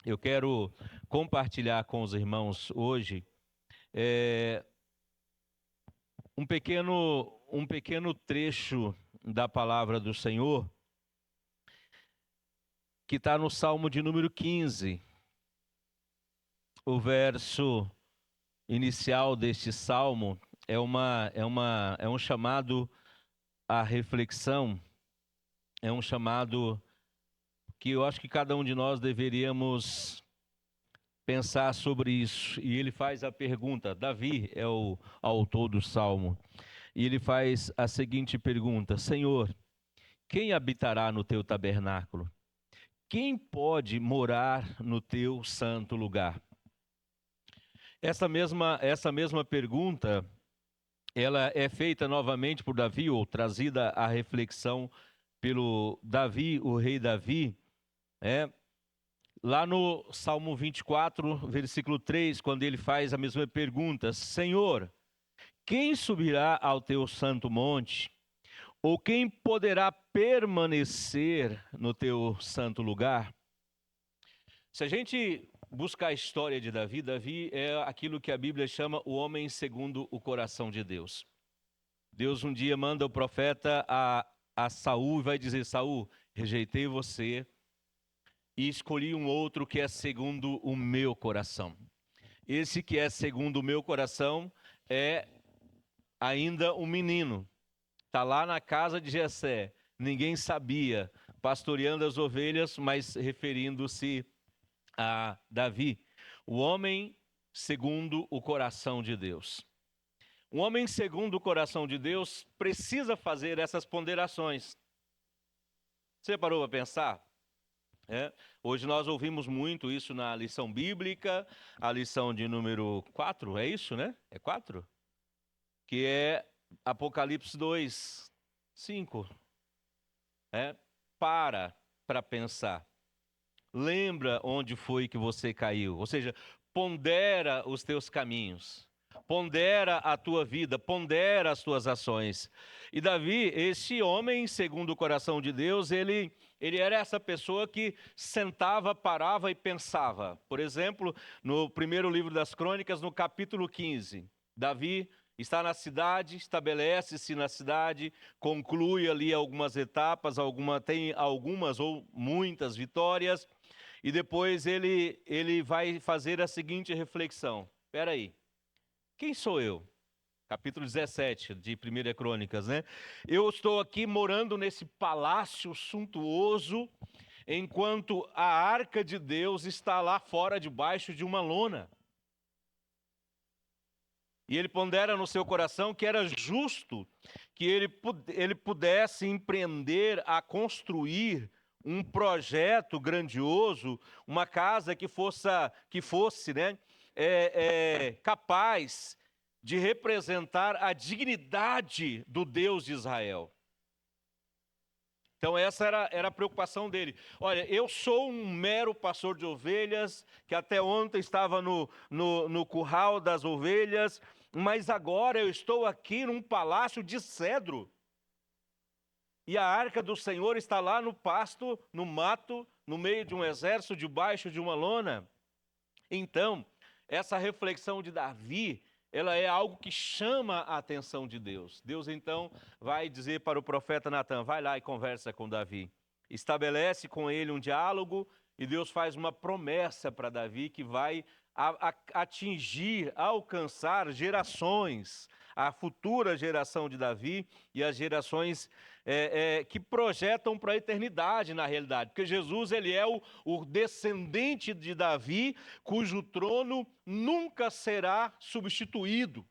Eu quero compartilhar com os irmãos hoje é, um pequeno trecho da palavra do Senhor que está no Salmo de número 15. O verso inicial deste salmo é um chamado à reflexão, é um chamado que eu acho que cada um de nós deveríamos pensar sobre isso. E ele faz a pergunta, Davi é o autor do salmo, e ele faz a seguinte pergunta: Senhor, quem habitará no teu tabernáculo? Quem pode morar no teu santo lugar? Essa mesma pergunta, ela é feita novamente por Davi, ou trazida à reflexão pelo Davi, o rei Davi, é, lá no Salmo 24, versículo 3, quando ele faz a mesma pergunta: Senhor, quem subirá ao teu santo monte? Ou quem poderá permanecer no teu santo lugar? Se a gente buscar a história de Davi, Davi é aquilo que a Bíblia chama o homem segundo o coração de Deus. Deus um dia manda o profeta a Saul e vai dizer: Saul, rejeitei você e escolhi um outro que é segundo o meu coração. Esse que é segundo o meu coração é ainda um menino. Está lá na casa de Jessé. Ninguém sabia, pastoreando as ovelhas, mas referindo-se a Davi, o homem segundo o coração de Deus. Um homem segundo o coração de Deus precisa fazer essas ponderações. Você parou para pensar? Hoje nós ouvimos muito isso na lição bíblica, a lição de número 4, é isso, né? É 4? Que é Apocalipse 2, 5. É? Para pensar. Lembra onde foi que você caiu. Ou seja, pondera os teus caminhos. Pondera a tua vida, pondera as tuas ações. E Davi, esse homem, segundo o coração de Deus, ele era essa pessoa que sentava, parava e pensava. Por exemplo, no primeiro livro das Crônicas, no capítulo 15, Davi está na cidade, estabelece-se na cidade, conclui ali algumas etapas, tem algumas ou muitas vitórias, e depois ele vai fazer a seguinte reflexão: espera aí, quem sou eu? Capítulo 17 de 1 Crônicas, né? Eu estou aqui morando nesse palácio suntuoso, enquanto a arca de Deus está lá fora, debaixo de uma lona. E ele pondera no seu coração que era justo que ele pudesse empreender a construir um projeto grandioso, uma casa que fosse, né, capaz de representar a dignidade do Deus de Israel. Então essa era a preocupação dele. Olha, eu sou um mero pastor de ovelhas, que até ontem estava no curral das ovelhas, mas agora eu estou aqui num palácio de cedro. E a arca do Senhor está lá no pasto, no mato, no meio de um exército, debaixo de uma lona. Então, essa reflexão de Davi, ela é algo que chama a atenção de Deus. Deus então vai dizer para o profeta Natan: vai lá e conversa com Davi. Estabelece com ele um diálogo e Deus faz uma promessa para Davi que vai atingir, alcançar gerações, a futura geração de Davi e as gerações que projetam para a eternidade, na realidade, porque Jesus, ele é o descendente de Davi, cujo trono nunca será substituído.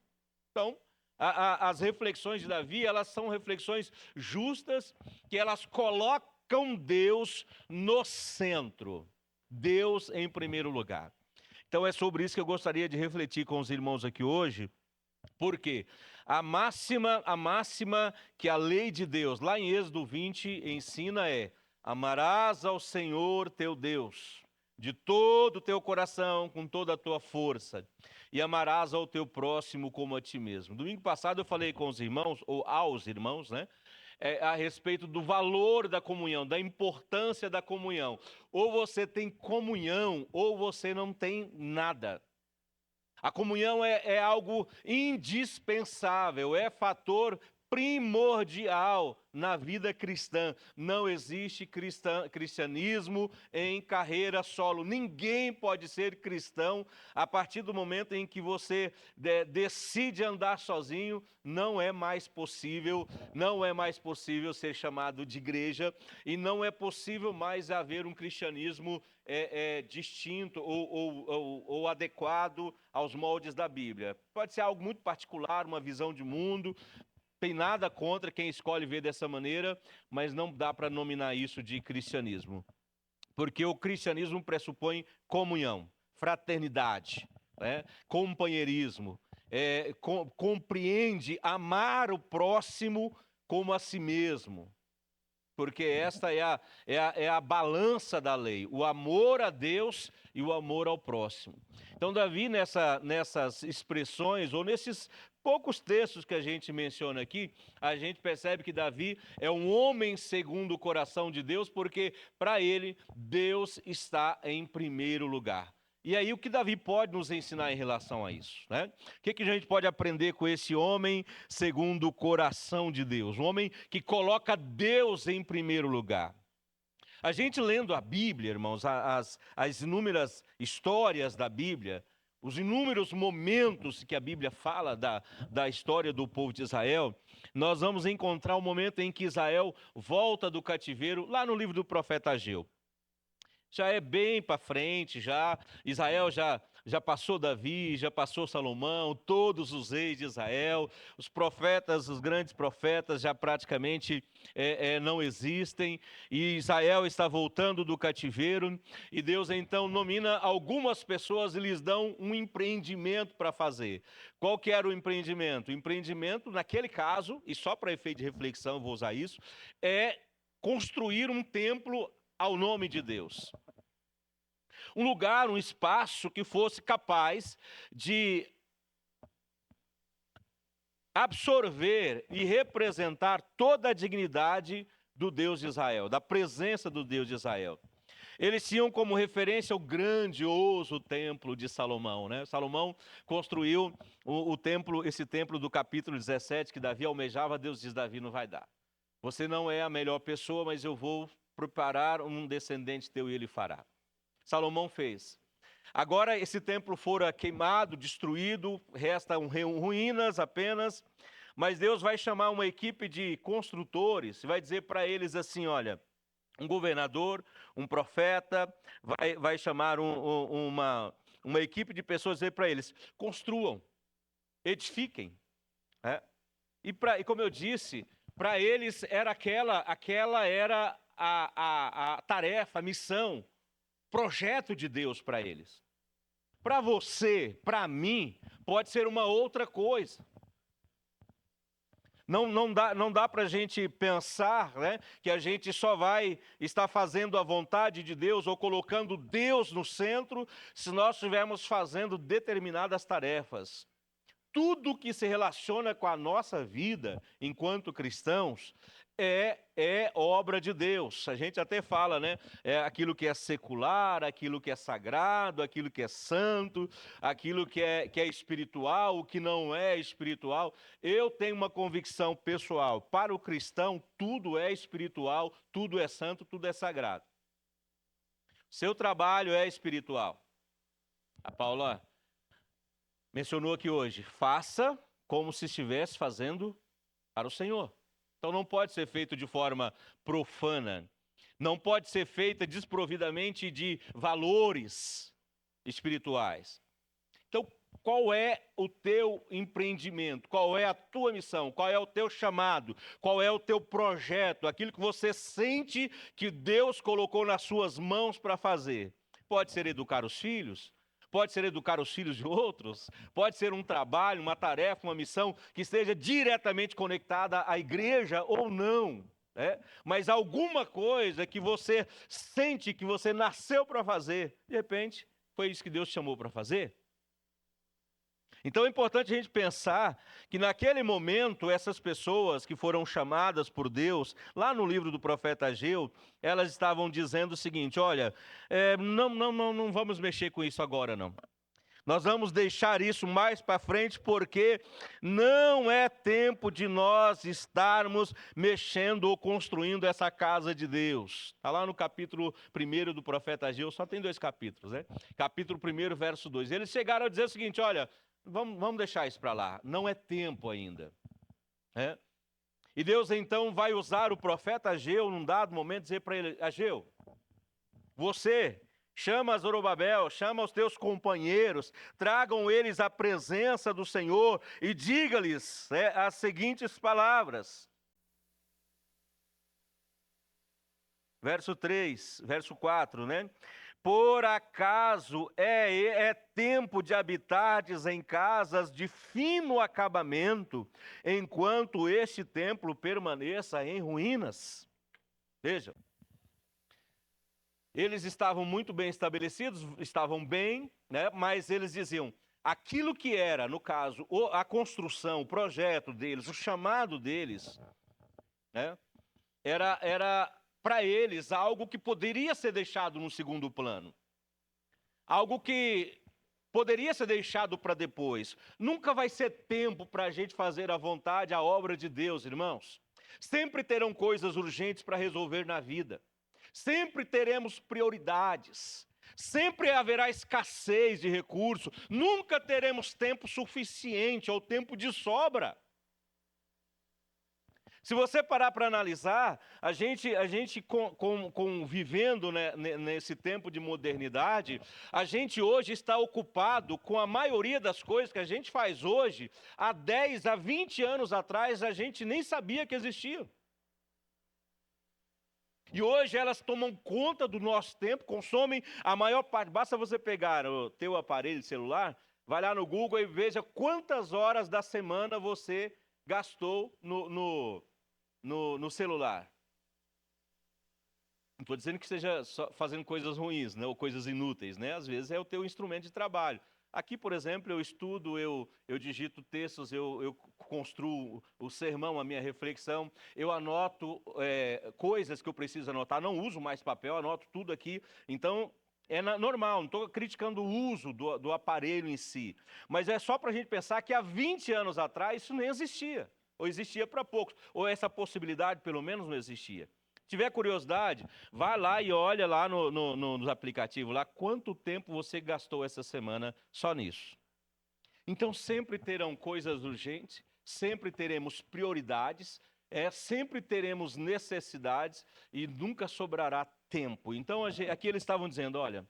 Então, as reflexões de Davi, elas são reflexões justas, que elas colocam Deus no centro, Deus em primeiro lugar. Então é sobre isso que eu gostaria de refletir com os irmãos aqui hoje. Porque a máxima que a lei de Deus, lá em Êxodo 20, ensina é: amarás ao Senhor teu Deus de todo o teu coração, com toda a tua força, e amarás ao teu próximo como a ti mesmo. Domingo passado eu falei com os irmãos, ou aos irmãos, né? a respeito do valor da comunhão, da importância da comunhão. Ou você tem comunhão, ou você não tem nada. A comunhão é algo indispensável, é fator primordial na vida cristã. Não existe cristianismo em carreira solo. Ninguém pode ser cristão a partir do momento em que você decide andar sozinho. Não é mais possível ser chamado de igreja, e não é possível mais haver um cristianismo distinto ou adequado aos moldes da Bíblia. Pode ser algo muito particular, uma visão de mundo. Tem nada contra quem escolhe ver dessa maneira, mas não dá para nominar isso de cristianismo. Porque o cristianismo pressupõe comunhão, fraternidade, né? Companheirismo, compreende amar o próximo como a si mesmo. Porque esta é a balança da lei, o amor a Deus e o amor ao próximo. Então, Davi, nessas expressões, ou nesses poucos textos que a gente menciona aqui, a gente percebe que Davi é um homem segundo o coração de Deus, porque para ele, Deus está em primeiro lugar. E aí, o que Davi pode nos ensinar em relação a isso, né? O que a gente pode aprender com esse homem segundo o coração de Deus? Um homem que coloca Deus em primeiro lugar. A gente lendo a Bíblia, irmãos, as inúmeras histórias da Bíblia, os inúmeros momentos que a Bíblia fala da história do povo de Israel, nós vamos encontrar o momento em que Israel volta do cativeiro, lá no livro do profeta Ageu. Já é bem para frente, Israel já passou Davi, já passou Salomão, todos os reis de Israel, os profetas, os grandes profetas já praticamente não existem, e Israel está voltando do cativeiro, e Deus então nomina algumas pessoas e lhes dão um empreendimento para fazer. Qual que era o empreendimento? O empreendimento, naquele caso, e só para efeito de reflexão eu vou usar isso, é construir um templo ao nome de Deus. Um lugar, um espaço que fosse capaz de absorver e representar toda a dignidade do Deus de Israel, da presença do Deus de Israel. Eles tinham como referência o grandioso templo de Salomão, né? Salomão construiu esse templo do capítulo 17 que Davi almejava. Deus diz: Davi, não vai dar. Você não é a melhor pessoa, mas eu vou preparar um descendente teu e ele fará. Salomão fez. Agora esse templo fora queimado, destruído, restam ruínas apenas, mas Deus vai chamar uma equipe de construtores e vai dizer para eles assim: olha, um governador, um profeta, vai chamar uma equipe de pessoas e dizer para eles: construam, edifiquem. E como eu disse, para eles aquela era a tarefa, a missão, projeto de Deus para eles. Para você, para mim, pode ser uma outra coisa. Não dá para a gente pensar, né, que a gente só vai estar fazendo a vontade de Deus ou colocando Deus no centro se nós estivermos fazendo determinadas tarefas. Tudo que se relaciona com a nossa vida enquanto cristãos é obra de Deus. A gente até fala, né? Aquilo que é secular, aquilo que é sagrado, aquilo que é santo, aquilo que é espiritual, o que não é espiritual. Eu tenho uma convicção pessoal: para o cristão, tudo é espiritual, tudo é santo, tudo é sagrado. Seu trabalho é espiritual. A Paula mencionou aqui hoje: faça como se estivesse fazendo para o Senhor. Então não pode ser feito de forma profana, não pode ser feita desprovidamente de valores espirituais. Então, qual é o teu empreendimento? Qual é a tua missão? Qual é o teu chamado? Qual é o teu projeto? Aquilo que você sente que Deus colocou nas suas mãos para fazer. Pode ser educar os filhos, pode ser educar os filhos de outros, pode ser um trabalho, uma tarefa, uma missão que esteja diretamente conectada à igreja ou não, né? Mas alguma coisa que você sente que você nasceu para fazer, de repente, foi isso que Deus te chamou para fazer. Então é importante a gente pensar que naquele momento, essas pessoas que foram chamadas por Deus, lá no livro do profeta Ageu, elas estavam dizendo o seguinte: olha, não vamos mexer com isso agora não. Nós vamos deixar isso mais para frente, porque não é tempo de nós estarmos mexendo ou construindo essa casa de Deus. Está lá no capítulo 1 do profeta Ageu, só tem 2 capítulos, né? Capítulo 1, verso 2. Eles chegaram a dizer o seguinte: olha, vamos deixar isso para lá, não é tempo ainda. E Deus então vai usar o profeta Ageu num dado momento, dizer para ele: Ageu, você chama Zorobabel, chama os teus companheiros, tragam eles à presença do Senhor e diga-lhes as seguintes palavras. Verso 3, verso 4, né? Por acaso é tempo de habitardes em casas de fino acabamento, enquanto este templo permaneça em ruínas? Vejam. Eles estavam muito bem estabelecidos, estavam bem, né? Mas eles diziam, aquilo que era, no caso, a construção, o projeto deles, o chamado deles, né? Era para eles algo que poderia ser deixado no segundo plano. Algo que poderia ser deixado para depois. Nunca vai ser tempo para a gente fazer à vontade a obra de Deus, irmãos. Sempre terão coisas urgentes para resolver na vida. Sempre teremos prioridades, sempre haverá escassez de recursos, nunca teremos tempo suficiente ou tempo de sobra. Se você parar para analisar, a gente vivendo, né, nesse tempo de modernidade, a gente hoje está ocupado com a maioria das coisas que a gente faz hoje, há 10, há 20 anos atrás, a gente nem sabia que existiam. E hoje elas tomam conta do nosso tempo, consomem a maior parte. Basta você pegar o teu aparelho celular, vai lá no Google e veja quantas horas da semana você gastou no celular. Não estou dizendo que seja só fazendo coisas ruins, né, ou coisas inúteis, né? Às vezes é o teu instrumento de trabalho. Aqui, por exemplo, eu estudo, eu digito textos, eu construo o sermão, a minha reflexão, eu anoto coisas que eu preciso anotar, não uso mais papel, anoto tudo aqui. Então, normal, não estou criticando o uso do aparelho em si, mas é só para a gente pensar que há 20 anos atrás isso nem existia, ou existia para poucos, ou essa possibilidade pelo menos não existia. Se tiver curiosidade, vá lá e olha lá nos aplicativos, lá quanto tempo você gastou essa semana só nisso. Então sempre terão coisas urgentes, sempre teremos prioridades, sempre teremos necessidades e nunca sobrará tempo. Então aqui eles estavam dizendo, olha,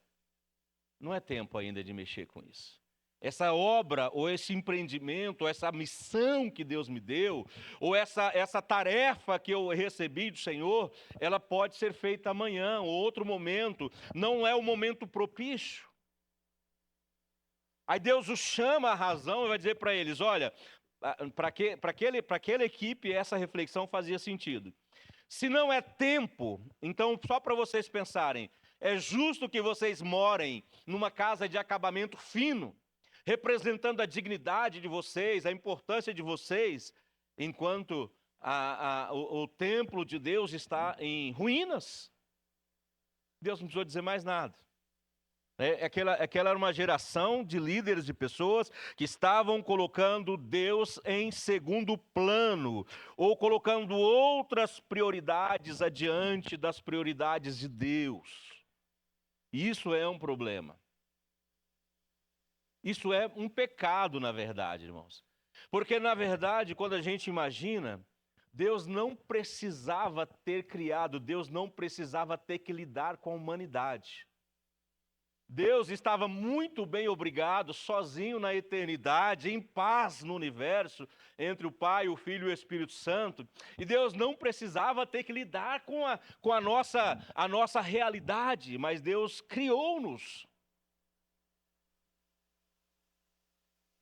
não é tempo ainda de mexer com isso. Essa obra, ou esse empreendimento, ou essa missão que Deus me deu, ou essa tarefa que eu recebi do Senhor, ela pode ser feita amanhã, ou outro momento, não é o momento propício. Aí Deus os chama à razão e vai dizer para eles, olha, para aquela equipe essa reflexão fazia sentido. Se não é tempo, então só para vocês pensarem, é justo que vocês morem numa casa de acabamento fino, representando a dignidade de vocês, a importância de vocês, enquanto o templo de Deus está em ruínas. Deus não precisou dizer mais nada. Aquela era uma geração de líderes, de pessoas que estavam colocando Deus em segundo plano, ou colocando outras prioridades adiante das prioridades de Deus. E isso é um problema. Isso é um pecado, na verdade, irmãos. Porque, na verdade, quando a gente imagina, Deus não precisava ter criado, Deus não precisava ter que lidar com a humanidade. Deus estava muito bem obrigado, sozinho na eternidade, em paz no universo, entre o Pai, o Filho e o Espírito Santo. E Deus não precisava ter que lidar com a nossa realidade, mas Deus criou-nos.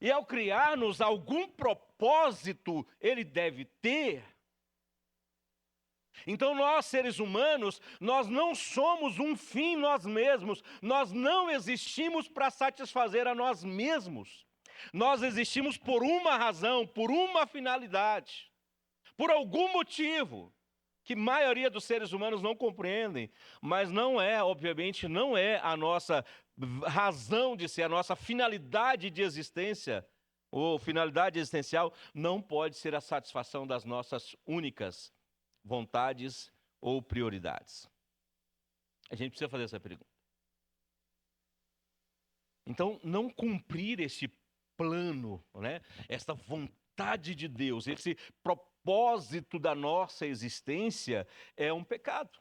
E ao criar-nos, algum propósito Ele deve ter. Então nós, seres humanos, nós não somos um fim nós mesmos, nós não existimos para satisfazer a nós mesmos. Nós existimos por uma razão, por uma finalidade, por algum motivo que a maioria dos seres humanos não compreendem, mas não é, obviamente, não é a nossa razão de ser, a nossa finalidade de existência, ou finalidade existencial, não pode ser a satisfação das nossas únicas vontades ou prioridades. A gente precisa fazer essa pergunta. Então, não cumprir esse plano, né? Essa vontade de Deus, esse propósito da nossa existência é um pecado.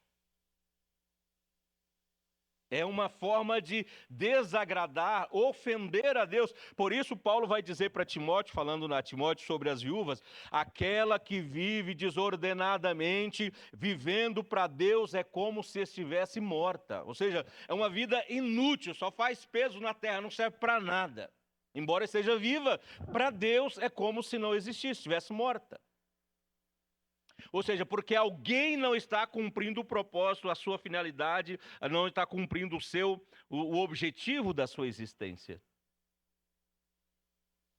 É uma forma de desagradar, ofender a Deus. Por isso Paulo vai dizer para Timóteo, falando na Timóteo sobre as viúvas, aquela que vive desordenadamente, vivendo para Deus, é como se estivesse morta. Ou seja, é uma vida inútil, só faz peso na terra, não serve para nada. Embora esteja viva, para Deus é como se não existisse, estivesse morta. Ou seja, porque alguém não está cumprindo o propósito, a sua finalidade, não está cumprindo o objetivo da sua existência.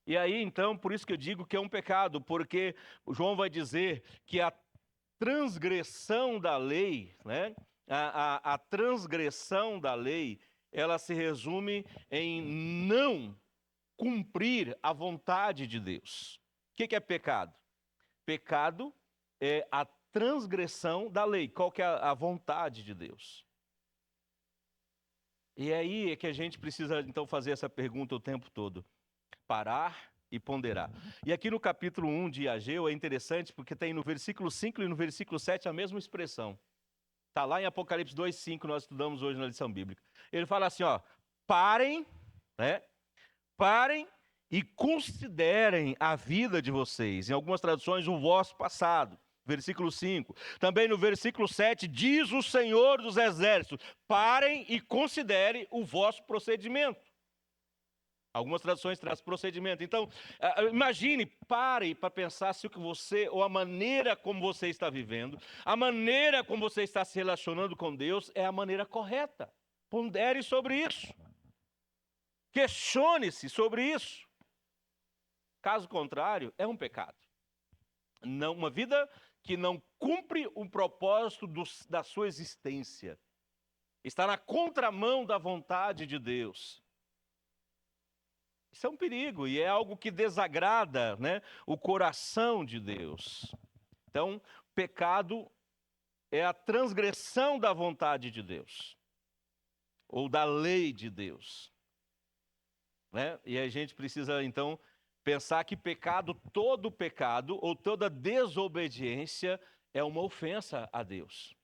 E aí, então, por isso que eu digo que é um pecado, porque João vai dizer que a transgressão da lei, né, a transgressão da lei, ela se resume em não cumprir a vontade de Deus. O que é pecado? Pecado é a transgressão da lei. Qual que é a vontade de Deus? E aí é que a gente precisa, então, fazer essa pergunta o tempo todo. Parar e ponderar. E aqui no capítulo 1 de Ageu é interessante, porque tem no versículo 5 e no versículo 7 a mesma expressão. Está lá em Apocalipse 2:5, nós estudamos hoje na lição bíblica. Ele fala assim, ó, parem, né? Parem e considerem a vida de vocês. Em algumas traduções, o vosso passado. Versículo 5. Também no versículo 7, diz o Senhor dos Exércitos, parem e considerem o vosso procedimento. Algumas traduções trazem procedimento. Então, imagine, pare para pensar se o que você, ou a maneira como você está vivendo, a maneira como você está se relacionando com Deus é a maneira correta. Pondere sobre isso. Questione-se sobre isso. Caso contrário, é um pecado. Não, uma vida que não cumpre o propósito da sua existência. Está na contramão da vontade de Deus. Isso é um perigo e é algo que desagrada, né, o coração de Deus. Então, pecado é a transgressão da vontade de Deus, ou da lei de Deus. Né? E a gente precisa, então, pensar que pecado, todo pecado ou toda desobediência é uma ofensa a Deus.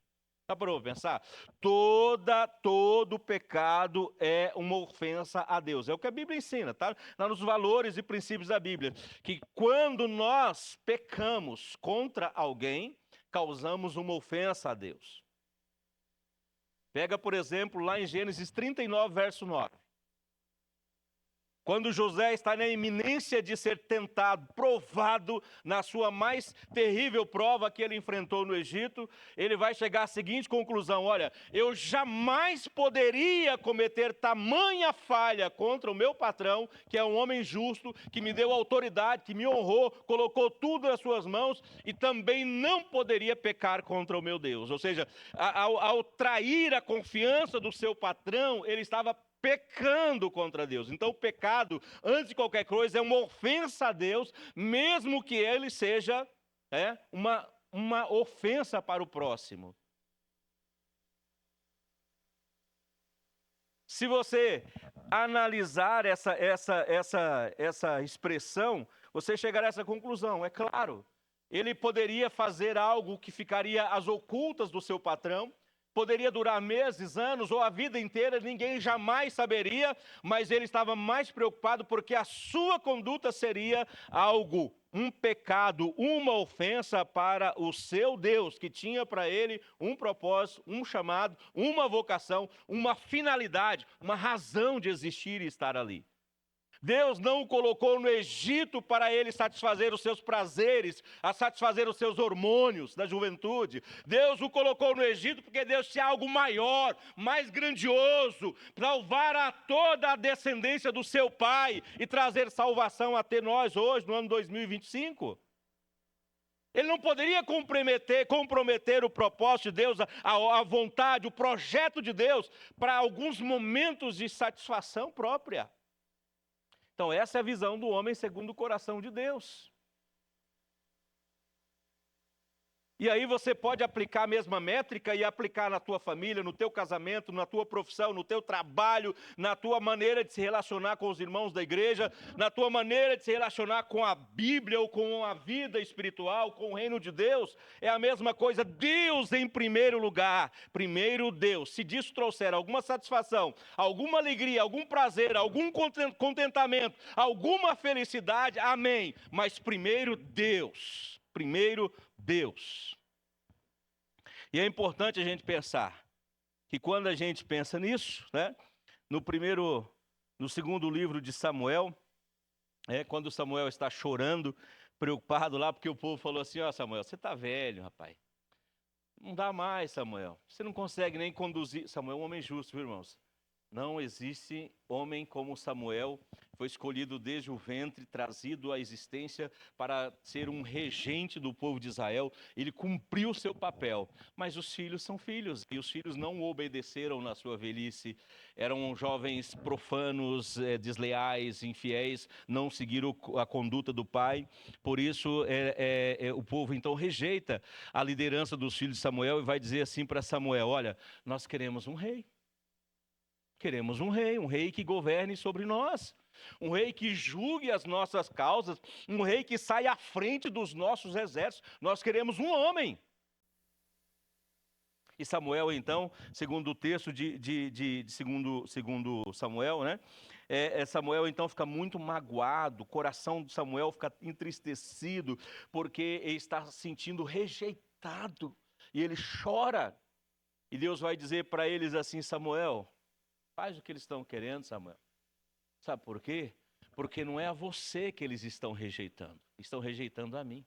Já parou para pensar? Todo pecado é uma ofensa a Deus. É o que a Bíblia ensina, tá? Lá nos valores e princípios da Bíblia. Que quando nós pecamos contra alguém, causamos uma ofensa a Deus. Pega, por exemplo, lá em Gênesis 39, verso 9. Quando José está na iminência de ser tentado, provado na sua mais terrível prova que ele enfrentou no Egito, ele vai chegar à seguinte conclusão, olha, eu jamais poderia cometer tamanha falha contra o meu patrão, que é um homem justo, que me deu autoridade, que me honrou, colocou tudo nas suas mãos, e também não poderia pecar contra o meu Deus. Ou seja, ao trair a confiança do seu patrão, ele estava pecando contra Deus. Então o pecado, antes de qualquer coisa, é uma ofensa a Deus, mesmo que ele seja uma ofensa para o próximo. Se você analisar essa expressão, você chegará a essa conclusão. É claro, ele poderia fazer algo que ficaria às ocultas do seu patrão, poderia durar meses, anos ou a vida inteira, ninguém jamais saberia, mas ele estava mais preocupado porque a sua conduta seria algo, um pecado, uma ofensa para o seu Deus, que tinha para ele um propósito, um chamado, uma vocação, uma finalidade, uma razão de existir e estar ali. Deus não o colocou no Egito para ele satisfazer os seus prazeres, a satisfazer os seus hormônios da juventude. Deus o colocou no Egito porque Deus tinha algo maior, mais grandioso, para salvar a toda a descendência do seu pai e trazer salvação até nós hoje, no ano 2025. Ele não poderia comprometer o propósito de Deus, a vontade, o projeto de Deus, para alguns momentos de satisfação própria. Então, essa é a visão do homem segundo o coração de Deus. E aí você pode aplicar a mesma métrica e aplicar na tua família, no teu casamento, na tua profissão, no teu trabalho, na tua maneira de se relacionar com os irmãos da igreja, na tua maneira de se relacionar com a Bíblia ou com a vida espiritual, com o reino de Deus. É a mesma coisa, Deus em primeiro lugar. Primeiro Deus. Se disso trouxer alguma satisfação, alguma alegria, algum prazer, algum contentamento, alguma felicidade, amém. Mas primeiro Deus. Primeiro Deus. E é importante a gente pensar que quando a gente pensa nisso, né, no segundo livro de Samuel, quando Samuel está chorando, preocupado lá, porque o povo falou assim: ó, Samuel, você está velho, rapaz. Não dá mais, Samuel. Você não consegue nem conduzir. Samuel é um homem justo, viu, irmãos? Não existe homem como Samuel, foi escolhido desde o ventre, trazido à existência para ser um regente do povo de Israel. Ele cumpriu o seu papel, mas os filhos são filhos, e os filhos não o obedeceram na sua velhice. Eram jovens profanos, desleais, infiéis, não seguiram a conduta do pai. Por isso, o povo então rejeita a liderança dos filhos de Samuel e vai dizer assim para Samuel: olha, nós queremos um rei. Queremos um rei que governe sobre nós, um rei que julgue as nossas causas, um rei que saia à frente dos nossos exércitos. Nós queremos um homem. E Samuel, então, segundo o texto segundo Samuel, né? Samuel, então, fica muito magoado, o coração de Samuel fica entristecido, porque ele está se sentindo rejeitado, e ele chora. E Deus vai dizer para eles assim: Samuel, faz o que eles estão querendo, Samuel. Sabe por quê? Porque não é a você que eles estão rejeitando a mim.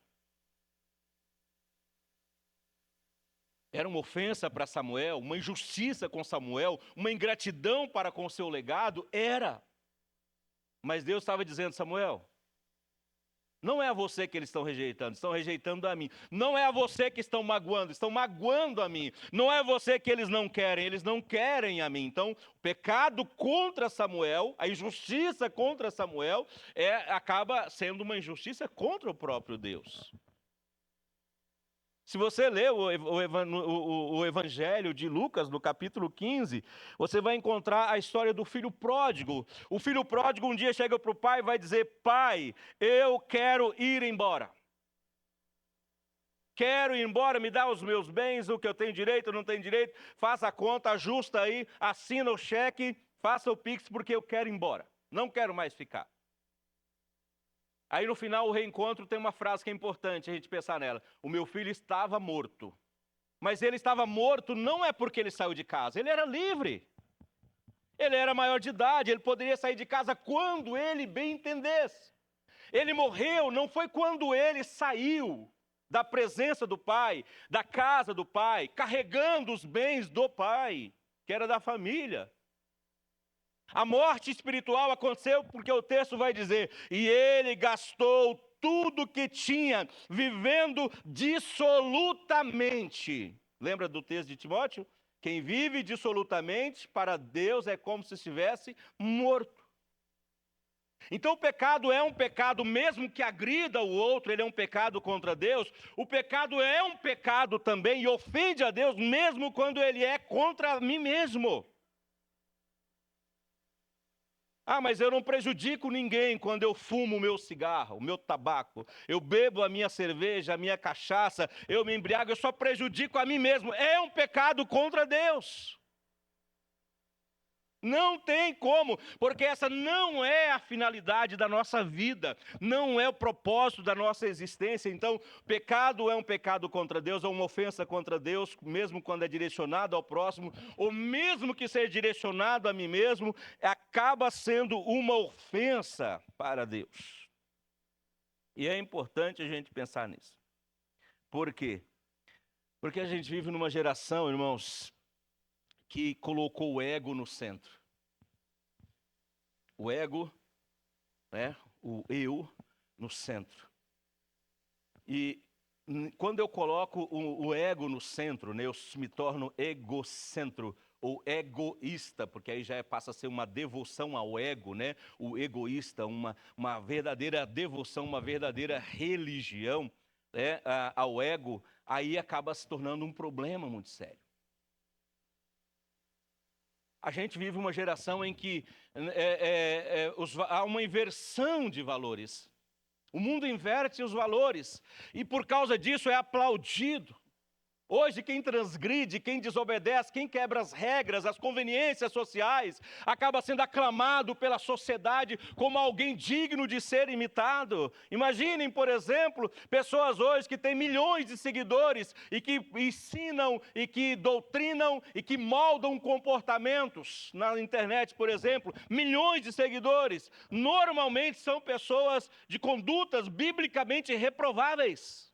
Era uma ofensa para Samuel, uma injustiça com Samuel, uma ingratidão para com o seu legado, era. Mas Deus estava dizendo: Samuel, não é a você que eles estão rejeitando a mim. Não é a você que estão magoando a mim. Não é você que eles não querem a mim. Então, o pecado contra Samuel, a injustiça contra Samuel, acaba sendo uma injustiça contra o próprio Deus. Se você ler o Evangelho de Lucas, no capítulo 15, você vai encontrar a história do filho pródigo. O filho pródigo um dia chega para o pai e vai dizer: pai, eu quero ir embora. Quero ir embora, me dá os meus bens, o que eu tenho direito, não tenho direito, faça a conta, ajusta aí, assina o cheque, faça o Pix, porque eu quero ir embora. Não quero mais ficar. Aí no final o reencontro tem uma frase que é importante a gente pensar nela: o meu filho estava morto. Mas ele estava morto não é porque ele saiu de casa, ele era livre. Ele era maior de idade, ele poderia sair de casa quando ele bem entendesse. Ele morreu não foi quando ele saiu da presença do pai, da casa do pai, carregando os bens do pai, que era da família. A morte espiritual aconteceu porque o texto vai dizer: e ele gastou tudo que tinha, vivendo dissolutamente. Lembra do texto de Timóteo? Quem vive dissolutamente, para Deus é como se estivesse morto. Então o pecado é um pecado, mesmo que agrida o outro, ele é um pecado contra Deus. O pecado é um pecado também e ofende a Deus, mesmo quando ele é contra mim mesmo. Ah, mas eu não prejudico ninguém quando eu fumo o meu cigarro, o meu tabaco. Eu bebo a minha cerveja, a minha cachaça, eu me embriago, eu só prejudico a mim mesmo. É um pecado contra Deus. Não tem como, porque essa não é a finalidade da nossa vida, não é o propósito da nossa existência. Então, pecado é um pecado contra Deus, é uma ofensa contra Deus, mesmo quando é direcionado ao próximo, ou mesmo que seja direcionado a mim mesmo, acaba sendo uma ofensa para Deus. E é importante a gente pensar nisso. Por quê? Porque a gente vive numa geração, irmãos, que colocou o ego no centro. O ego, né, o eu no centro. E quando eu coloco o ego no centro, né, eu me torno egocentro ou egoísta, porque aí já passa a ser uma devoção ao ego, né? O egoísta, uma verdadeira devoção, uma verdadeira religião, né, ao ego, aí acaba se tornando um problema muito sério. A gente vive uma geração em que há uma inversão de valores. O mundo inverte os valores e por causa disso é aplaudido. Hoje quem transgride, quem desobedece, quem quebra as regras, as conveniências sociais, acaba sendo aclamado pela sociedade como alguém digno de ser imitado. Imaginem, por exemplo, pessoas hoje que têm milhões de seguidores e que ensinam e que doutrinam e que moldam comportamentos na internet, por exemplo. Milhões de seguidores. Normalmente são pessoas de condutas biblicamente reprováveis.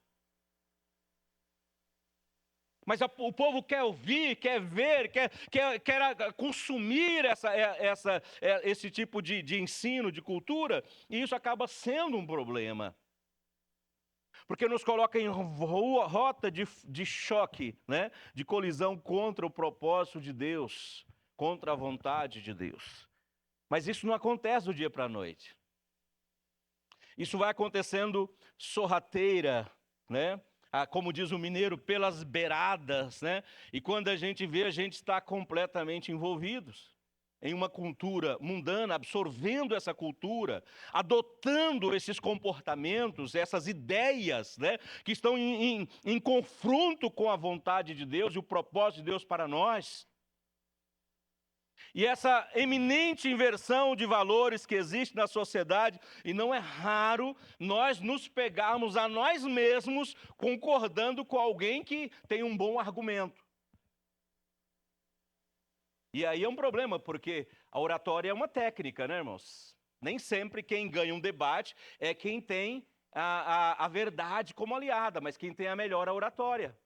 Mas o povo quer ouvir, quer ver, quer consumir esse tipo de ensino, de cultura, e isso acaba sendo um problema. Porque nos coloca em rota de choque, né? De colisão contra o propósito de Deus, contra a vontade de Deus. Mas isso não acontece do dia para a noite. Isso vai acontecendo sorrateira, né? Como diz o mineiro, pelas beiradas, né? E quando a gente vê, a gente está completamente envolvidos em uma cultura mundana, absorvendo essa cultura, adotando esses comportamentos, essas ideias, né? Que estão em confronto com a vontade de Deus e o propósito de Deus para nós. E essa eminente inversão de valores que existe na sociedade, e não é raro nós nos pegarmos a nós mesmos concordando com alguém que tem um bom argumento. E aí é um problema, porque a oratória é uma técnica, né, irmãos? Nem sempre quem ganha um debate é quem tem a verdade como aliada, mas quem tem a melhor oratória.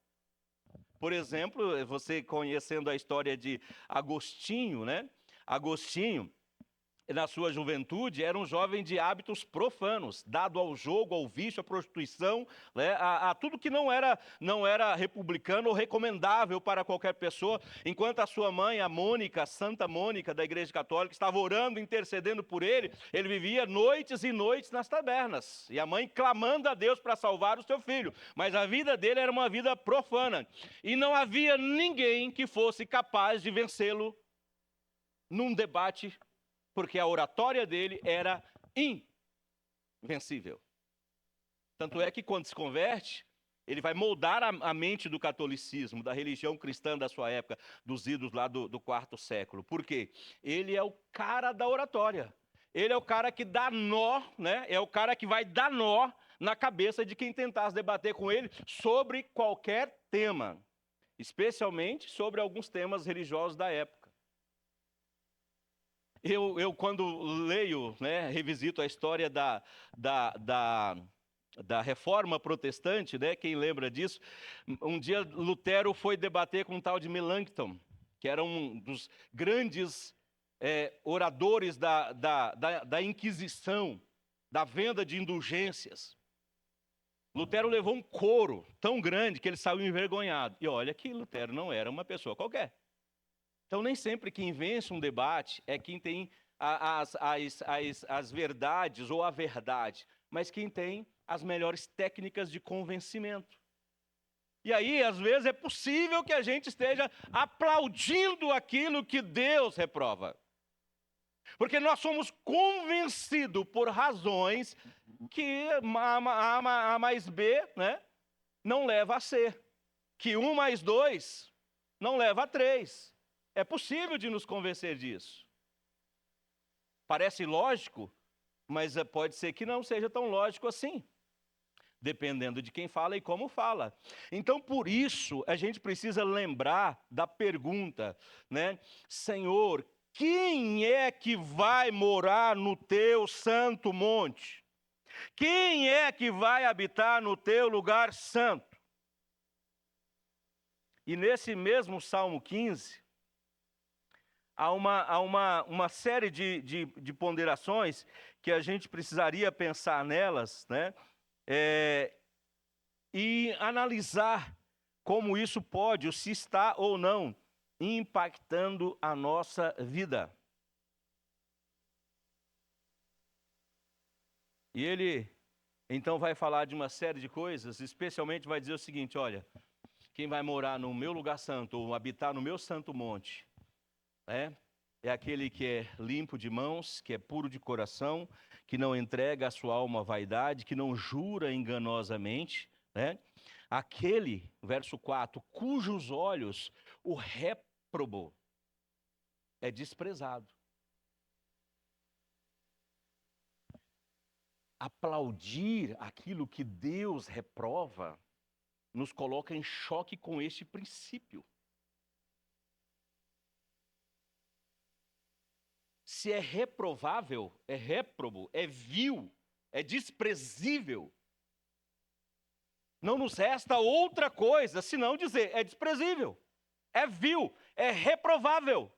Por exemplo, você conhecendo a história de Agostinho, né? Agostinho, na sua juventude, era um jovem de hábitos profanos, dado ao jogo, ao vício, à prostituição, né? a tudo que não era republicano ou recomendável para qualquer pessoa, enquanto a sua mãe, a Mônica, a Santa Mônica da Igreja Católica, estava orando, intercedendo por ele vivia noites e noites nas tabernas, e a mãe clamando a Deus para salvar o seu filho, mas a vida dele era uma vida profana, e não havia ninguém que fosse capaz de vencê-lo num debate, porque a oratória dele era invencível. Tanto é que quando se converte, ele vai moldar a mente do catolicismo, da religião cristã da sua época, dos ídolos lá do quarto século. Por quê? Ele é o cara da oratória. Ele é o cara que dá nó, né? É o cara que vai dar nó na cabeça de quem tentasse debater com ele sobre qualquer tema, especialmente sobre alguns temas religiosos da época. Eu quando leio, né, revisito a história da Reforma Protestante, né, quem lembra disso, um dia Lutero foi debater com um tal de Melanchthon, que era um dos grandes oradores da Inquisição, da venda de indulgências. Lutero levou um coro tão grande que ele saiu envergonhado. E olha que Lutero não era uma pessoa qualquer. Então, nem sempre quem vence um debate é quem tem as verdades ou a verdade, mas quem tem as melhores técnicas de convencimento. E aí, às vezes, é possível que a gente esteja aplaudindo aquilo que Deus reprova. Porque nós somos convencidos por razões que A mais B, né, não leva a C. Que 1 mais 2 não leva a 3. É possível de nos convencer disso. Parece lógico, mas pode ser que não seja tão lógico assim, dependendo de quem fala e como fala. Então, por isso, a gente precisa lembrar da pergunta, né? Senhor, quem é que vai morar no teu santo monte? Quem é que vai habitar no teu lugar santo? E nesse mesmo Salmo 15, há uma série de ponderações que a gente precisaria pensar nelas, né? E analisar como isso pode, ou se está ou não, impactando a nossa vida. E ele, então, vai falar de uma série de coisas, especialmente vai dizer o seguinte, olha, quem vai morar no meu lugar santo, ou habitar no meu santo monte, é aquele que é limpo de mãos, que é puro de coração, que não entrega a sua alma à vaidade, que não jura enganosamente, né? Aquele, verso 4, cujos olhos o réprobo é desprezado. Aplaudir aquilo que Deus reprova nos coloca em choque com este princípio. Se é reprovável, é réprobo, é vil, é desprezível, não nos resta outra coisa senão dizer, é desprezível, é vil, é reprovável.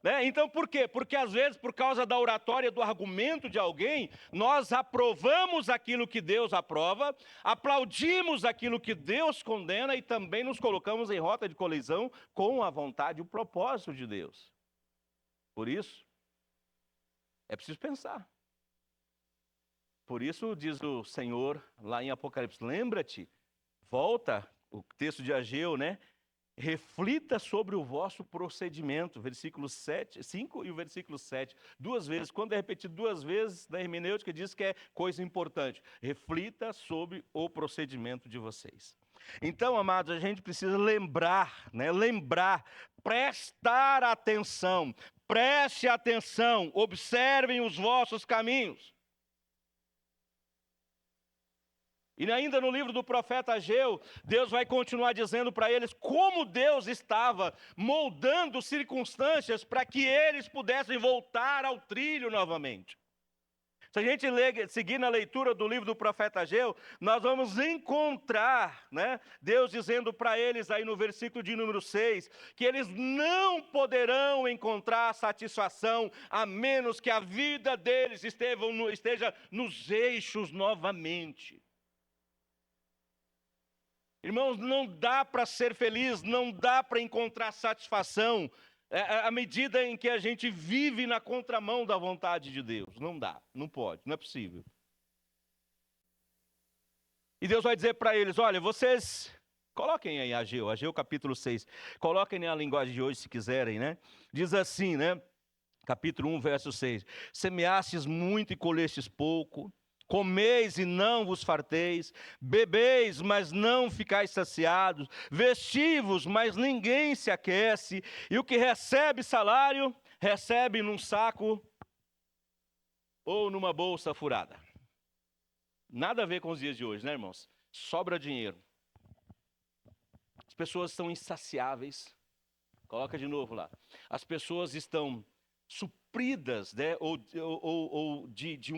Né? Então por quê? Porque às vezes por causa da oratória, do argumento de alguém, nós aprovamos aquilo que Deus aprova, aplaudimos aquilo que Deus condena e também nos colocamos em rota de colisão com a vontade e o propósito de Deus. Por isso, é preciso pensar. Por isso diz o Senhor lá em Apocalipse, lembra-te, volta, o texto de Ageu, né? Reflita sobre o vosso procedimento, versículo 5 e o versículo 7, duas vezes, quando é repetido duas vezes, na hermenêutica diz que é coisa importante, reflita sobre o procedimento de vocês. Então, amados, a gente precisa lembrar, né? Lembrar, prestar atenção, preste atenção, observem os vossos caminhos. E ainda no livro do profeta Ageu, Deus vai continuar dizendo para eles como Deus estava moldando circunstâncias para que eles pudessem voltar ao trilho novamente. Se a gente seguir na leitura do livro do profeta Ageu, nós vamos encontrar, né, Deus dizendo para eles aí no versículo de número 6, que eles não poderão encontrar satisfação a menos que a vida deles esteja nos eixos novamente. Irmãos, não dá para ser feliz, não dá para encontrar satisfação à medida em que a gente vive na contramão da vontade de Deus. Não dá, não pode, não é possível. E Deus vai dizer para eles, olha, vocês, coloquem aí Ageu capítulo 6, coloquem na linguagem de hoje se quiserem, né? Diz assim, né? Capítulo 1, verso 6, semeastes muito e colhestes pouco, comeis e não vos farteis, bebeis, mas não ficais saciados, vestivos, mas ninguém se aquece, e o que recebe salário, recebe num saco ou numa bolsa furada. Nada a ver com os dias de hoje, né, irmãos? Sobra dinheiro. As pessoas estão insaciáveis. Coloca de novo lá. As pessoas estão supridas, né, ou de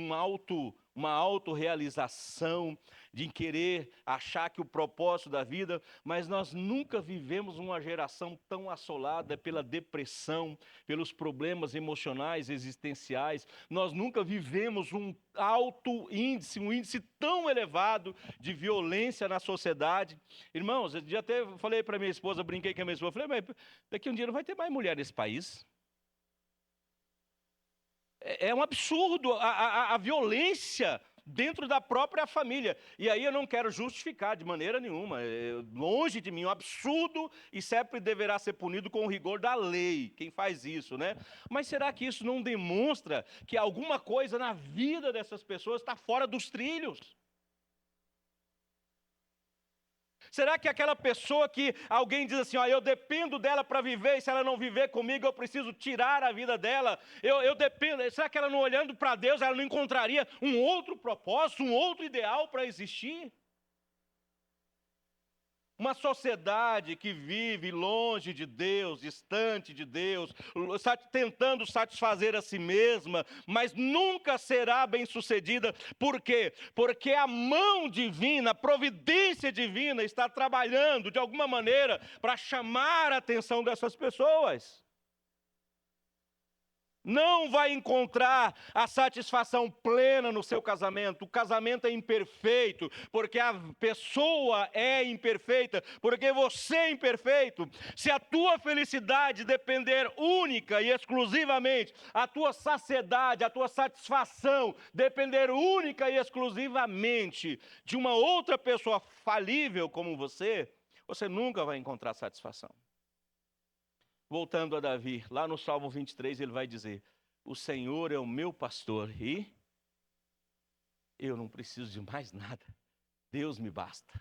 uma autorrealização, de querer achar que o propósito da vida, mas nós nunca vivemos uma geração tão assolada pela depressão, pelos problemas emocionais, existenciais, nós nunca vivemos um índice tão elevado de violência na sociedade. Irmãos, eu já até falei para minha esposa, brinquei com a minha esposa, falei, mas daqui um dia não vai ter mais mulher nesse país. É um absurdo a violência dentro da própria família. E aí eu não quero justificar de maneira nenhuma. Longe de mim, um absurdo e sempre deverá ser punido com o rigor da lei, quem faz isso, né? Mas será que isso não demonstra que alguma coisa na vida dessas pessoas está fora dos trilhos? Será que aquela pessoa que alguém diz assim, ó, eu dependo dela para viver, e se ela não viver comigo, eu preciso tirar a vida dela, eu dependo, será que ela não olhando para Deus, ela não encontraria um outro propósito, um outro ideal para existir? Uma sociedade que vive longe de Deus, distante de Deus, tentando satisfazer a si mesma, mas nunca será bem-sucedida. Por quê? Porque a mão divina, a providência divina está trabalhando de alguma maneira para chamar a atenção dessas pessoas. Não vai encontrar a satisfação plena no seu casamento. O casamento é imperfeito, porque a pessoa é imperfeita, porque você é imperfeito. Se a tua felicidade depender única e exclusivamente, a tua saciedade, a tua satisfação depender única e exclusivamente de uma outra pessoa falível como você nunca vai encontrar satisfação. Voltando a Davi, lá no Salmo 23, ele vai dizer: o Senhor é o meu pastor e eu não preciso de mais nada. Deus me basta.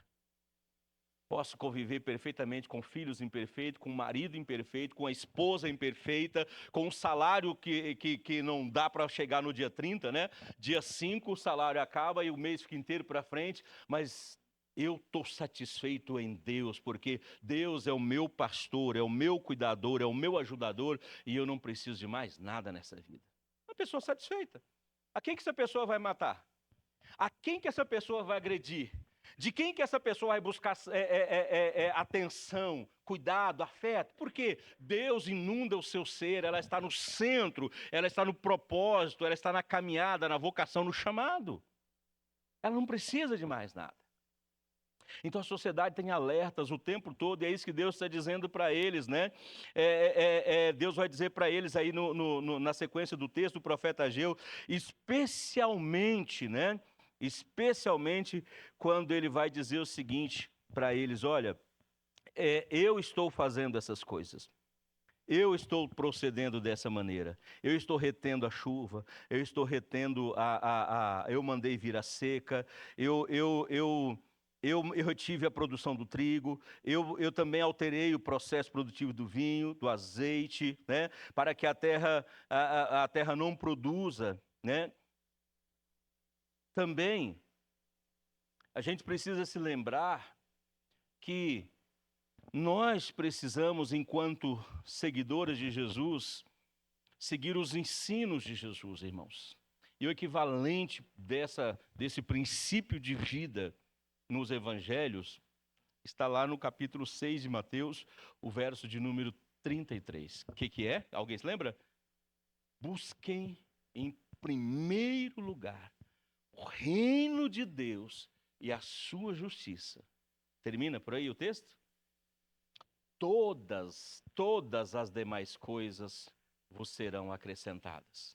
Posso conviver perfeitamente com filhos imperfeitos, com um marido imperfeito, com a esposa imperfeita, com um salário que não dá para chegar no dia 30, né? Dia 5 o salário acaba e o mês fica inteiro para frente, mas eu estou satisfeito em Deus, porque Deus é o meu pastor, é o meu cuidador, é o meu ajudador, e eu não preciso de mais nada nessa vida. Uma pessoa satisfeita. A quem que essa pessoa vai matar? A quem que essa pessoa vai agredir? De quem que essa pessoa vai buscar atenção, cuidado, afeto? Porque Deus inunda o seu ser, ela está no centro, ela está no propósito, ela está na caminhada, na vocação, no chamado. Ela não precisa de mais nada. Então a sociedade tem alertas o tempo todo, e é isso que Deus está dizendo para eles, né? Deus vai dizer para eles aí na sequência do texto do profeta Ageu, especialmente, né? Especialmente quando ele vai dizer o seguinte para eles: olha, eu estou fazendo essas coisas. Eu estou procedendo dessa maneira. Eu estou retendo a chuva. Eu estou retendo eu mandei vir a seca. Eu retive a produção do trigo, eu também alterei o processo produtivo do vinho, do azeite, né, para que a terra não produza, né. Também, a gente precisa se lembrar que nós precisamos, enquanto seguidores de Jesus, seguir os ensinos de Jesus, irmãos. E o equivalente desse princípio de vida nos evangelhos está lá no capítulo 6 de Mateus, o verso de número 33. O que é? Alguém se lembra? Busquem em primeiro lugar o reino de Deus e a sua justiça. Termina por aí o texto? Todas as demais coisas vos serão acrescentadas.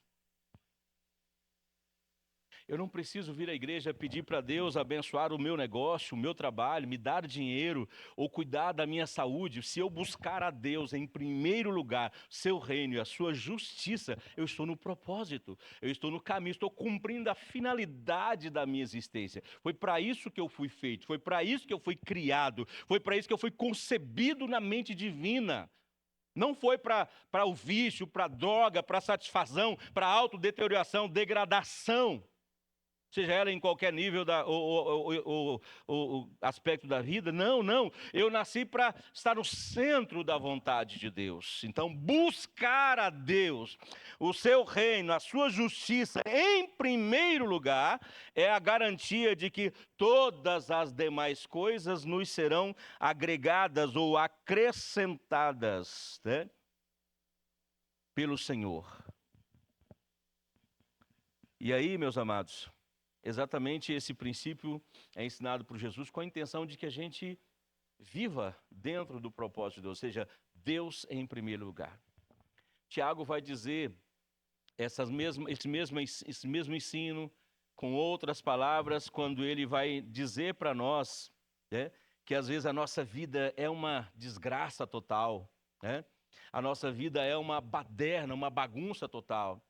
Eu não preciso vir à igreja pedir para Deus abençoar o meu negócio, o meu trabalho, me dar dinheiro ou cuidar da minha saúde. Se eu buscar a Deus em primeiro lugar, seu reino e a sua justiça, eu estou no propósito, eu estou no caminho, estou cumprindo a finalidade da minha existência. Foi para isso que eu fui feito, foi para isso que eu fui criado, foi para isso que eu fui concebido na mente divina. Não foi para o vício, para a droga, para a satisfação, para a autodeterioração, degradação. Seja ela em qualquer nível o aspecto da vida. Não. Eu nasci para estar no centro da vontade de Deus. Então, buscar a Deus, o seu reino, a sua justiça, em primeiro lugar, é a garantia de que todas as demais coisas nos serão agregadas ou acrescentadas, né, pelo Senhor. E aí, meus amados, exatamente esse princípio é ensinado por Jesus com a intenção de que a gente viva dentro do propósito de Deus, ou seja, Deus em primeiro lugar. Tiago vai dizer esse mesmo ensino, com outras palavras, quando ele vai dizer para nós, né, que às vezes a nossa vida é uma desgraça total, né? A nossa vida é uma baderna, uma bagunça total.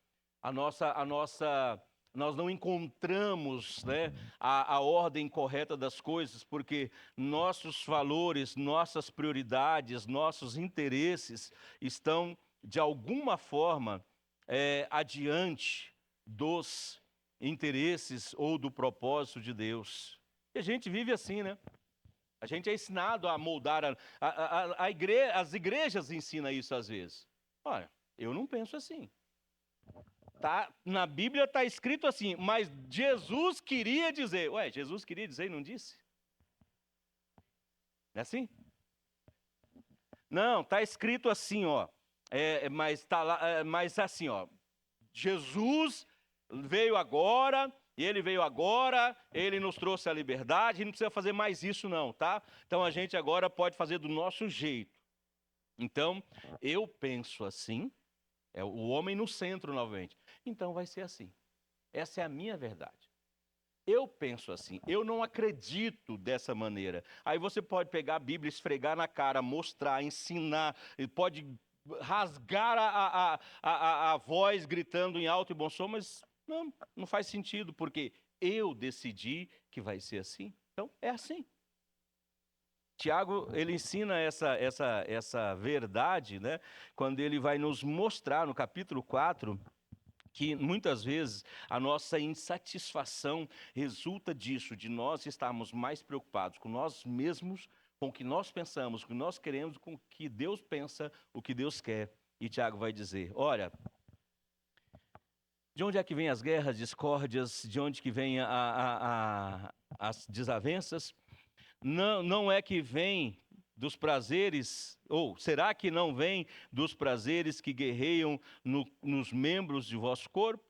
Nós não encontramos, né, a ordem correta das coisas, porque nossos valores, nossas prioridades, nossos interesses estão, de alguma forma, adiante dos interesses ou do propósito de Deus. E a gente vive assim, né? A gente é ensinado a moldar, as igrejas ensinam isso às vezes. Olha, eu não penso assim. Tá, na Bíblia está escrito assim, mas Jesus queria dizer. Ué, Jesus queria dizer e não disse? É assim? Não, está escrito assim, ó. Mas tá lá, mas assim, ó. Jesus veio agora, ele nos trouxe a liberdade, a gente não precisa fazer mais isso não, tá? Então a gente agora pode fazer do nosso jeito. Então, eu penso assim, é o homem no centro novamente. Então vai ser assim. Essa é a minha verdade. Eu penso assim, eu não acredito dessa maneira. Aí você pode pegar a Bíblia, esfregar na cara, mostrar, ensinar, pode rasgar a voz gritando em alto e bom som, mas não faz sentido, porque eu decidi que vai ser assim. Então, é assim. Tiago, ele ensina essa verdade, né? Quando ele vai nos mostrar no capítulo 4, que muitas vezes a nossa insatisfação resulta disso, de nós estarmos mais preocupados com nós mesmos, com o que nós pensamos, com o que nós queremos, com o que Deus pensa, o que Deus quer. E Tiago vai dizer, olha, de onde é que vêm as guerras, discórdias, de onde que vêm as desavenças? Não é que vem dos prazeres, ou será que não vem dos prazeres que guerreiam nos membros de vosso corpo?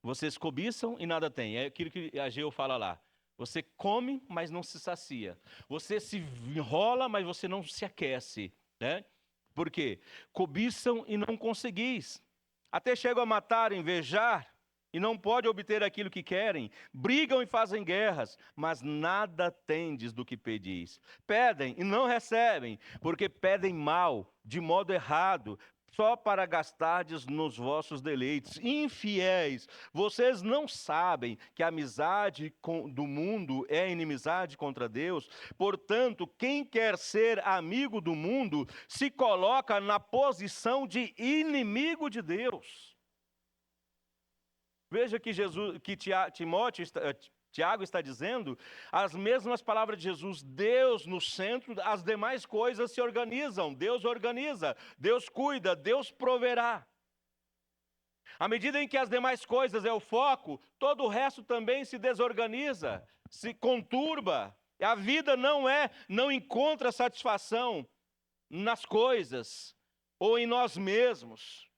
Vocês cobiçam e nada têm. É aquilo que Ageu fala lá. Você come, mas não se sacia. Você se enrola, mas você não se aquece, né? Por quê? Cobiçam e não conseguis. Até chegam a matar, invejar, e não pode obter aquilo que querem. Brigam e fazem guerras, mas nada tendes do que pedis. Pedem e não recebem, porque pedem mal, de modo errado, só para gastardes nos vossos deleites. Infiéis, vocês não sabem que a amizade do mundo é inimizade contra Deus? Portanto, quem quer ser amigo do mundo se coloca na posição de inimigo de Deus. Veja que Tiago está dizendo as mesmas palavras de Jesus. Deus no centro, as demais coisas se organizam. Deus organiza, Deus cuida, Deus proverá. À medida em que as demais coisas é o foco, todo o resto também se desorganiza, se conturba. A vida não encontra satisfação nas coisas ou em nós mesmos.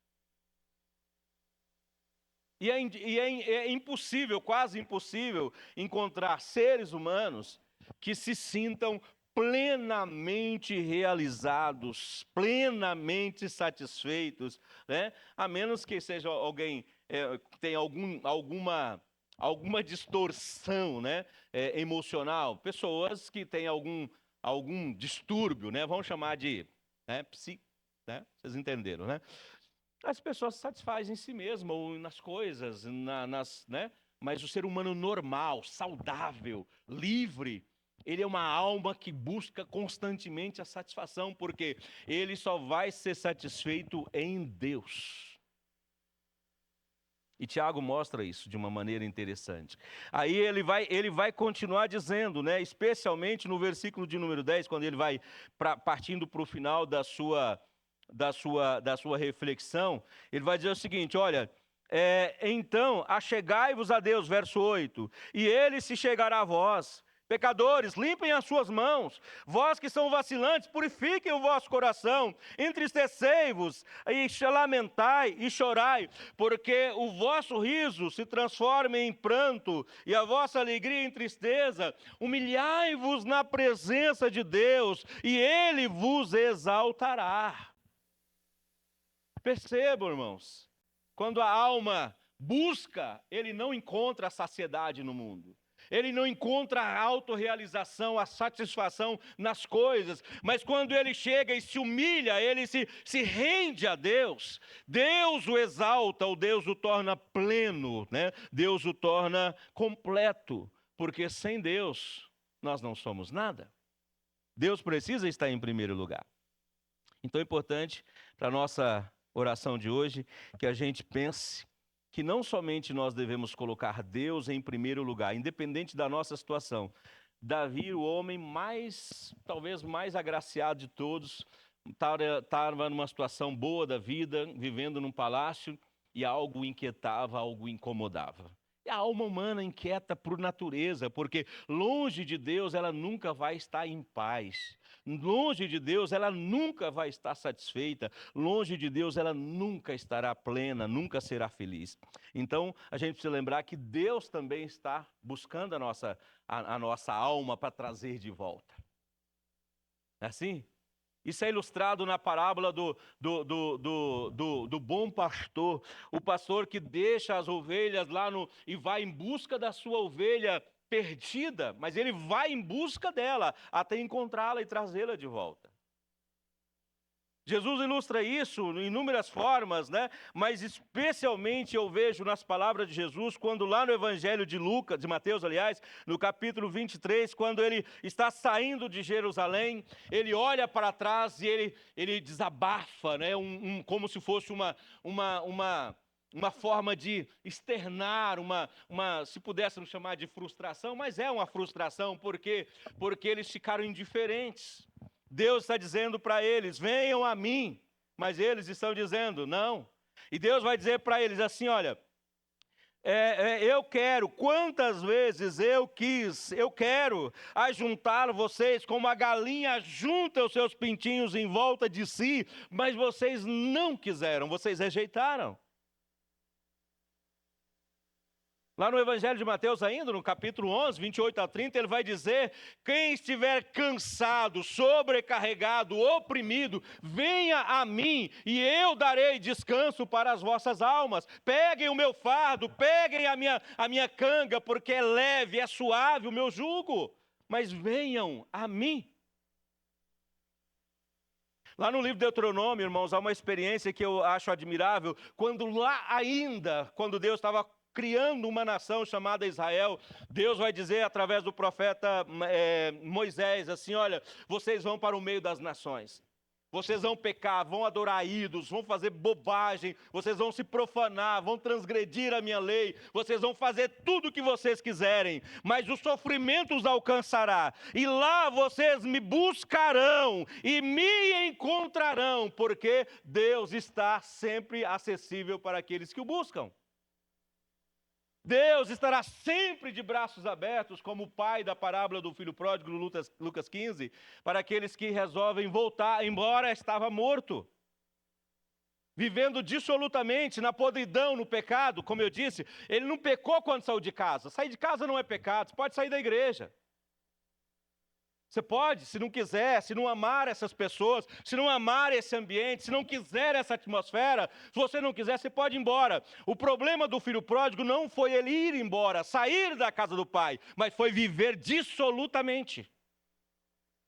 E é impossível, quase impossível, encontrar seres humanos que se sintam plenamente realizados, plenamente satisfeitos, né? A menos que seja alguém que tenha alguma distorção, né? Emocional. Pessoas que têm algum distúrbio, né? Vamos chamar de né? Vocês entenderam, né? As pessoas se satisfazem em si mesmas ou nas coisas, né? Mas o ser humano normal, saudável, livre, ele é uma alma que busca constantemente a satisfação, porque ele só vai ser satisfeito em Deus. E Tiago mostra isso de uma maneira interessante. Aí ele vai continuar dizendo, né? Especialmente no versículo de número 10, quando ele vai partindo para o final da sua reflexão, ele vai dizer o seguinte, olha, então, achegai-vos a Deus, verso 8, e Ele se chegará a vós. Pecadores, limpem as suas mãos. Vós que são vacilantes, purifiquem o vosso coração. Entristecei-vos, e lamentai e chorai, porque o vosso riso se transforme em pranto, e a vossa alegria em tristeza. Humilhai-vos na presença de Deus, e Ele vos exaltará. Percebam, irmãos, quando a alma busca, ele não encontra a saciedade no mundo. Ele não encontra a autorrealização, a satisfação nas coisas. Mas quando ele chega e se humilha, ele se rende a Deus. Deus o exalta, ou Deus o torna pleno, né? Deus o torna completo. Porque sem Deus, nós não somos nada. Deus precisa estar em primeiro lugar. Então é importante para a nossa oração de hoje que a gente pense que não somente nós devemos colocar Deus em primeiro lugar, independente da nossa situação, Davi, o homem talvez mais agraciado de todos, estava numa situação boa da vida, vivendo num palácio, e algo o inquietava, algo o incomodava. E a alma humana inquieta por natureza, porque longe de Deus ela nunca vai estar em paz. Longe de Deus ela nunca vai estar satisfeita. Longe de Deus ela nunca estará plena, nunca será feliz. Então a gente precisa lembrar que Deus também está buscando a nossa alma para trazer de volta. É assim? Isso é ilustrado na parábola do bom pastor. O pastor que deixa as ovelhas lá e vai em busca da sua ovelha perdida, mas ele vai em busca dela até encontrá-la e trazê-la de volta. Jesus ilustra isso em inúmeras formas, né? Mas especialmente eu vejo nas palavras de Jesus, quando lá no Evangelho de Mateus, aliás, no capítulo 23, quando ele está saindo de Jerusalém, ele olha para trás e ele desabafa, né? Como se fosse uma forma de externar, se pudéssemos chamar de frustração, mas é uma frustração, porque eles ficaram indiferentes. Deus está dizendo para eles, venham a mim, mas eles estão dizendo, não. E Deus vai dizer para eles assim, olha, eu quero, quantas vezes eu quero ajuntar vocês como a galinha junta os seus pintinhos em volta de si, mas vocês não quiseram, vocês rejeitaram. Lá no Evangelho de Mateus ainda, no capítulo 11, 28 a 30, ele vai dizer, quem estiver cansado, sobrecarregado, oprimido, venha a mim e eu darei descanso para as vossas almas. Peguem o meu fardo, peguem a minha canga, porque é leve, é suave o meu jugo, mas venham a mim. Lá no livro de Deuteronômio, irmãos, há uma experiência que eu acho admirável, quando Deus estava criando uma nação chamada Israel, Deus vai dizer através do profeta Moisés, assim, olha, vocês vão para o meio das nações, vocês vão pecar, vão adorar ídolos, vão fazer bobagem, vocês vão se profanar, vão transgredir a minha lei, vocês vão fazer tudo o que vocês quiserem, mas o sofrimento os alcançará, e lá vocês me buscarão e me encontrarão, porque Deus está sempre acessível para aqueles que o buscam. Deus estará sempre de braços abertos, como o pai da parábola do filho pródigo, Lucas 15, para aqueles que resolvem voltar, embora estava morto. Vivendo dissolutamente na podridão, no pecado, como eu disse, ele não pecou quando saiu de casa. Sair de casa não é pecado, você pode sair da igreja. Você pode, se não quiser, se não amar essas pessoas, se não amar esse ambiente, se não quiser essa atmosfera, se você não quiser, você pode ir embora. O problema do filho pródigo não foi ele ir embora, sair da casa do pai, mas foi viver dissolutamente.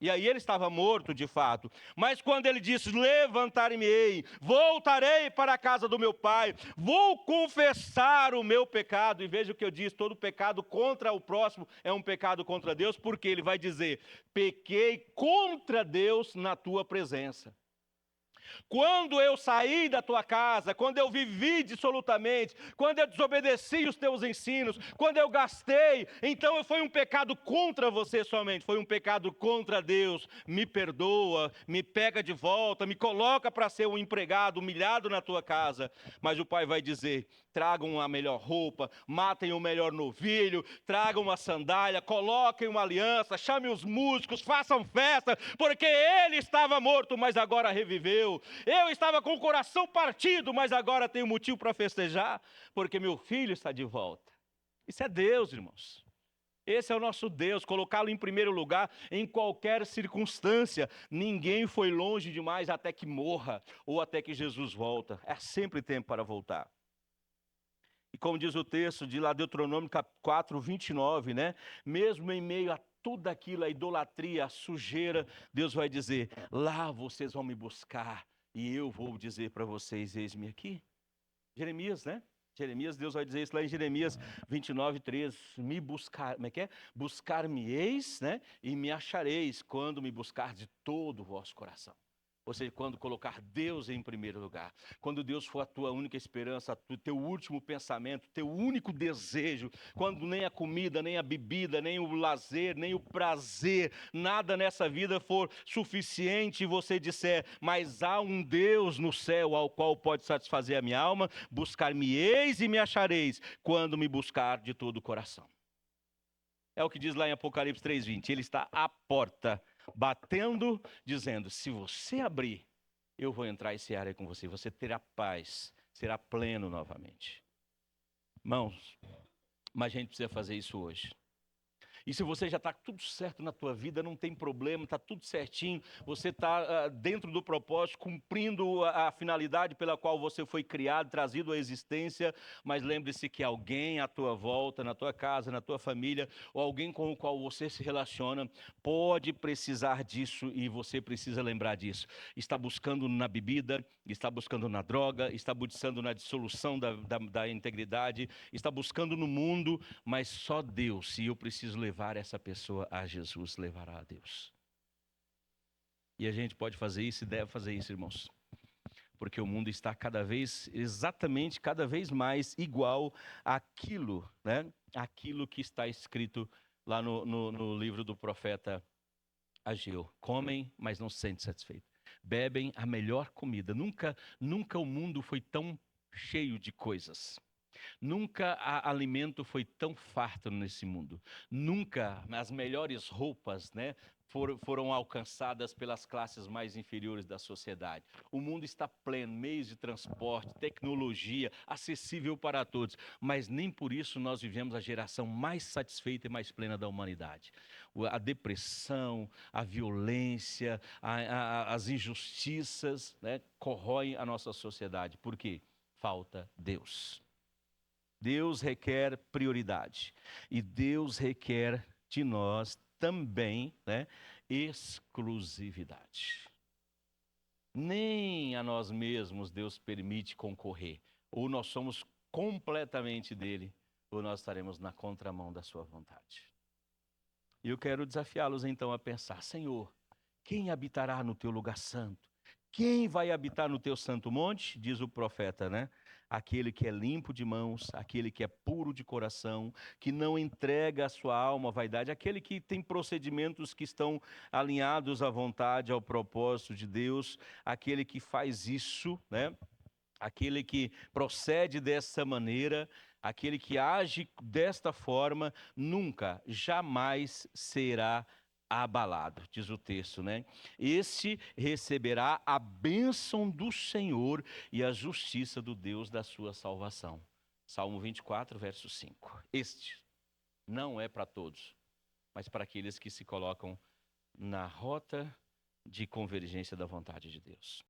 E aí ele estava morto de fato. Mas quando ele disse, levantar-me-ei, voltarei para a casa do meu pai, vou confessar o meu pecado. E veja o que eu disse, todo pecado contra o próximo é um pecado contra Deus, porque ele vai dizer, pequei contra Deus na tua presença. Quando eu saí da tua casa, quando eu vivi dissolutamente, quando eu desobedeci os teus ensinos, quando eu gastei, então foi um pecado contra você somente, foi um pecado contra Deus. Me perdoa, me pega de volta, me coloca para ser um empregado humilhado na tua casa. Mas o pai vai dizer, tragam a melhor roupa, matem o melhor novilho, tragam uma sandália, coloquem uma aliança, chamem os músicos, façam festa, porque ele estava morto, mas agora reviveu. Eu estava com o coração partido, mas agora tenho motivo para festejar, porque meu filho está de volta. Isso é Deus, irmãos. Esse é o nosso Deus, colocá-lo em primeiro lugar em qualquer circunstância. Ninguém foi longe demais até que morra, ou até que Jesus volta. É sempre tempo para voltar. E como diz o texto de lá Deuteronômio 4, 29, né? Mesmo em meio a tudo aquilo, a idolatria, a sujeira, Deus vai dizer, lá vocês vão me buscar, e eu vou dizer para vocês, eis-me aqui. Jeremias, né? Jeremias, Deus vai dizer isso lá em Jeremias 29, 3, me buscar, como é que é? Buscar-me-eis, né? E me achareis, quando me buscar de todo o vosso coração. Ou seja, quando colocar Deus em primeiro lugar, quando Deus for a tua única esperança, o teu último pensamento, teu único desejo, quando nem a comida, nem a bebida, nem o lazer, nem o prazer, nada nessa vida for suficiente e você disser, mas há um Deus no céu ao qual pode satisfazer a minha alma, buscar-me-eis e me achareis, quando me buscar de todo o coração. É o que diz lá em Apocalipse 3:20, ele está à porta, batendo, dizendo, se você abrir, eu vou entrar e cear com você, você terá paz, será pleno novamente. Irmãos, mas a gente precisa fazer isso hoje. E se você já está tudo certo na tua vida, não tem problema, está tudo certinho, você está dentro do propósito, cumprindo a finalidade pela qual você foi criado, trazido à existência, mas lembre-se que alguém à tua volta, na tua casa, na tua família, ou alguém com o qual você se relaciona, pode precisar disso e você precisa lembrar disso. Está buscando na bebida, está buscando na droga, está buscando na dissolução da integridade, está buscando no mundo, mas só Deus, se eu preciso levar essa pessoa a Jesus, levará a Deus. E a gente pode fazer isso e deve fazer isso, irmãos. Porque o mundo está cada vez mais igual àquilo, né? Aquilo que está escrito lá no livro do profeta Ageu. Comem, mas não se sentem satisfeitos. Bebem a melhor comida. Nunca o mundo foi tão cheio de coisas. Nunca alimento foi tão farto nesse mundo. Nunca as melhores roupas, né, foram alcançadas pelas classes mais inferiores da sociedade. O mundo está pleno, meios de transporte, tecnologia, acessível para todos. Mas nem por isso nós vivemos a geração mais satisfeita e mais plena da humanidade. A depressão, a violência, as injustiças, né, corroem a nossa sociedade. Por quê? Falta Deus. Deus requer prioridade e Deus requer de nós também, né, exclusividade. Nem a nós mesmos Deus permite concorrer. Ou nós somos completamente dele, ou nós estaremos na contramão da sua vontade. E eu quero desafiá-los então a pensar, Senhor, quem habitará no teu lugar santo? Quem vai habitar no teu santo monte? Diz o profeta, né? Aquele que é limpo de mãos, aquele que é puro de coração, que não entrega a sua alma à vaidade, aquele que tem procedimentos que estão alinhados à vontade, ao propósito de Deus, aquele que faz isso, né? Aquele que procede dessa maneira, aquele que age desta forma, nunca, jamais será abalado, diz o texto, né? Esse receberá a bênção do Senhor e a justiça do Deus da sua salvação. Salmo 24, verso 5. Este não é para todos, mas para aqueles que se colocam na rota de convergência da vontade de Deus.